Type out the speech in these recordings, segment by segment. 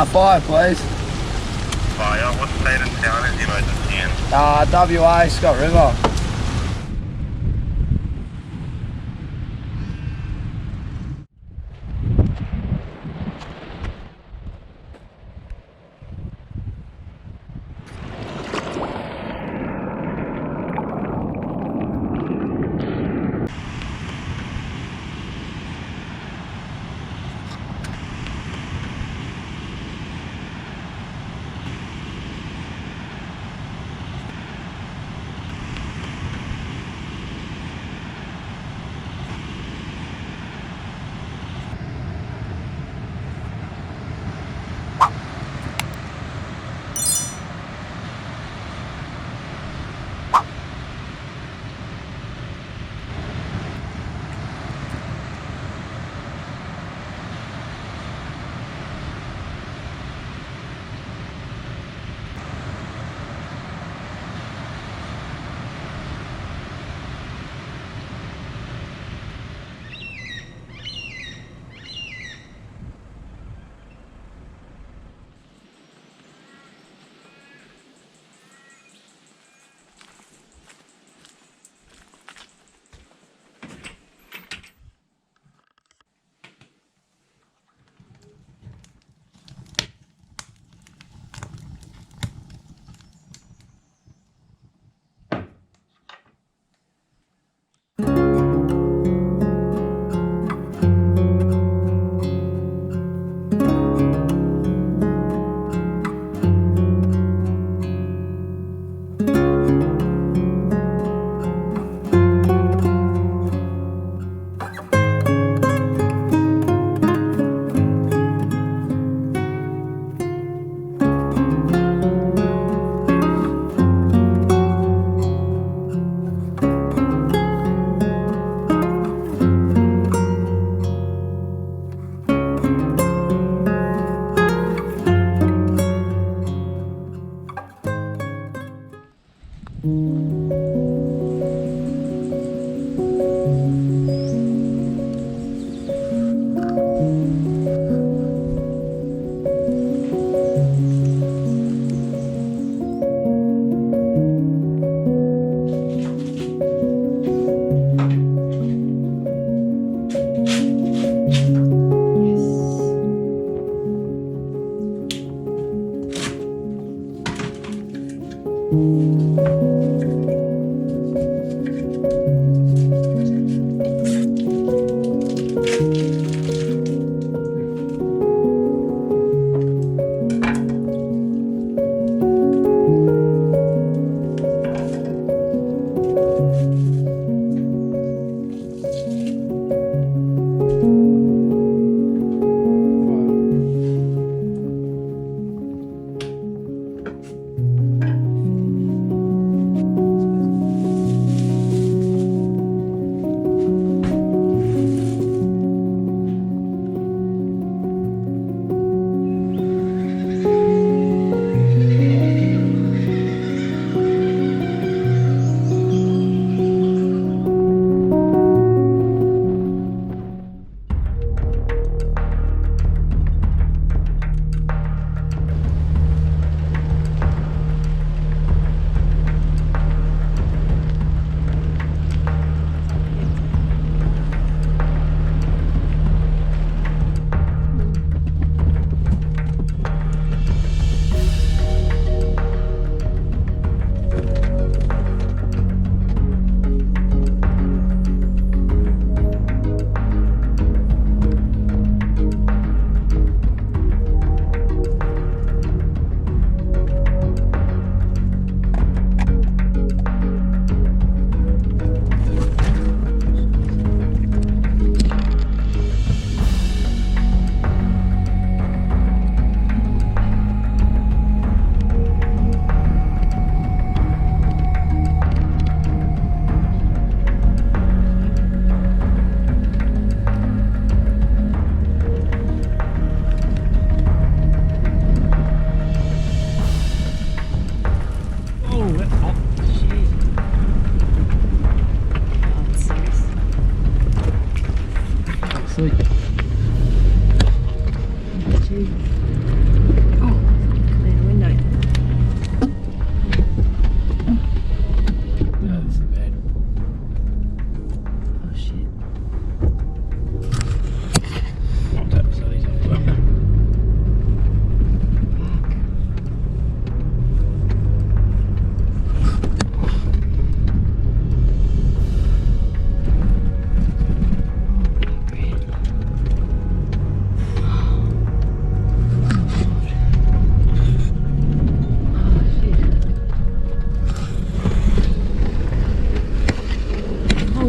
Fire, please. Fire, what state and town is the emergency in? WA, Scott River.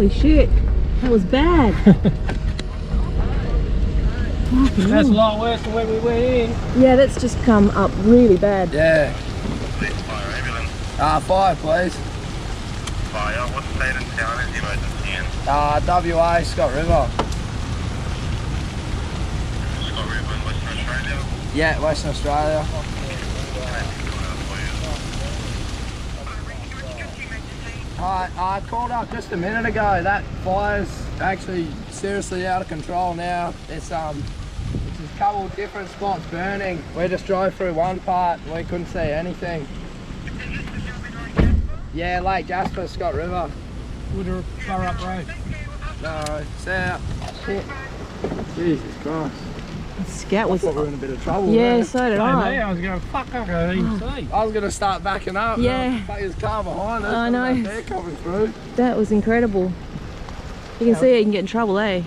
Holy shit, that was bad. That's a lot worse than when we went in. Yeah, that's just come up really bad. Yeah. Police, fire, ambulance. Fire, please. Fire, what state and town is the emergency in? WA, Scott River. Scott River in Western Australia. Yeah, Western Australia. I called up just a minute ago. That fire's actually seriously out of control now. It's a couple of different spots burning. We just drove through one part and we couldn't see anything. Yeah, Lake Gaskett, Scott River. Would far up road. No, south. Shit. Jesus Christ. Scout was. I thought we were in a bit of trouble. Yeah, man. so did I I. was going, fuck, I can't even see. I was going to start backing up. Yeah. Fuck, his car behind us. I know. They're coming through. That was incredible. You can see it can get in trouble, eh?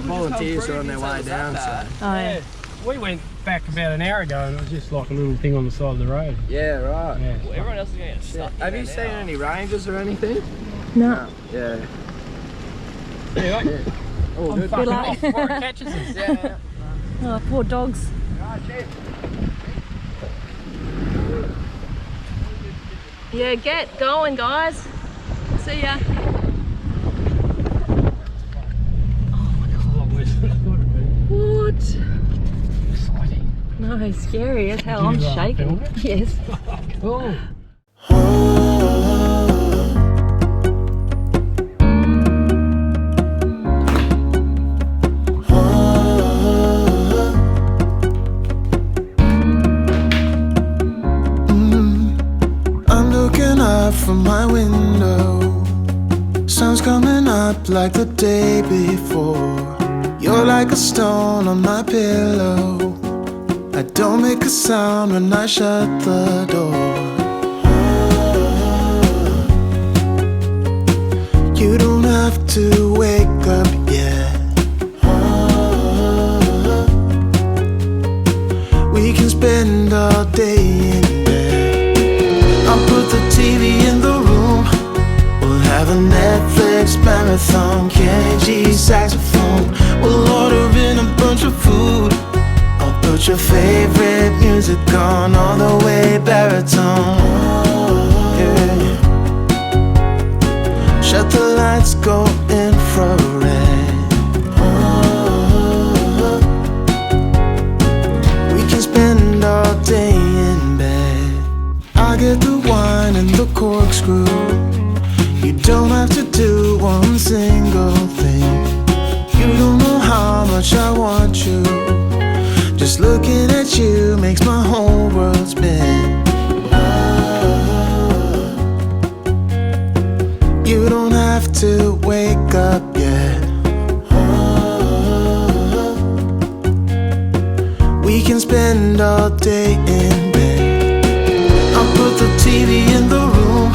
Volunteers are on their way down, so. Oh, yeah. We went back about an hour ago and it was just like a little thing on the side of the road. Yeah, right. Yeah. Well, everyone else is going to get stuck. Have you seen any rangers or anything? No. Yeah. Anyway, Oh, I'm good. fucking luck. off before it catches us. Yeah. Oh, poor dogs. Yeah, get going, guys. See ya. It's a lot worse than I thought it'd be. What? Exciting. No, scary as hell. Did I'm you, shaking. film it? Yes. Cool. I'm looking up from my window. Sun's coming up like the day before. You're like a stone on my pillow. I don't make a sound when I shut the door. You don't have to wake up yet. We can spend all day in bed. I'll put the TV in the room. We'll have a Netflix marathon. Kenny G saxophone. We'll order in a bunch of food. I'll put your favorite music on all the way baritone. Yeah. Shut the lights, go infrared. We can spend all day in bed. I get the wine and the corkscrew. You don't have to do one single thing. You don't know how much I want you. Just looking at you makes my whole world spin. You don't have to wake up yet. We can spend all day in bed. I'll put the TV in the room.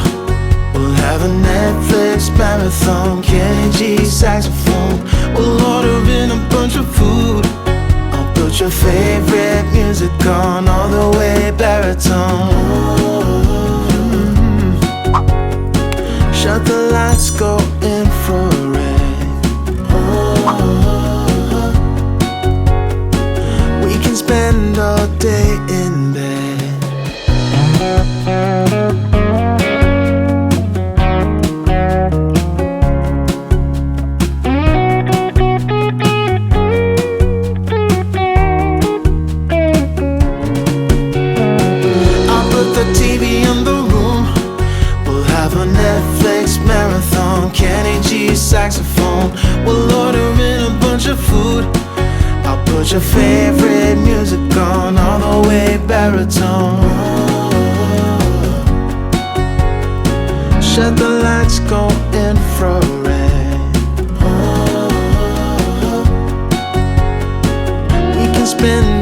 We'll have a Netflix marathon. Kenny G saxophone. We'll order in a bunch of food. I'll put your favorite music on all the way baritone. Shut the lights, go infrared. We can spend all day in bed. I'll put the TV in the room. We'll have a Netflix marathon. Kenny G saxophone. We'll order in a bunch of food. I'll put your favorite music on all the way baritone. Shut the lights, go infrared. We can spend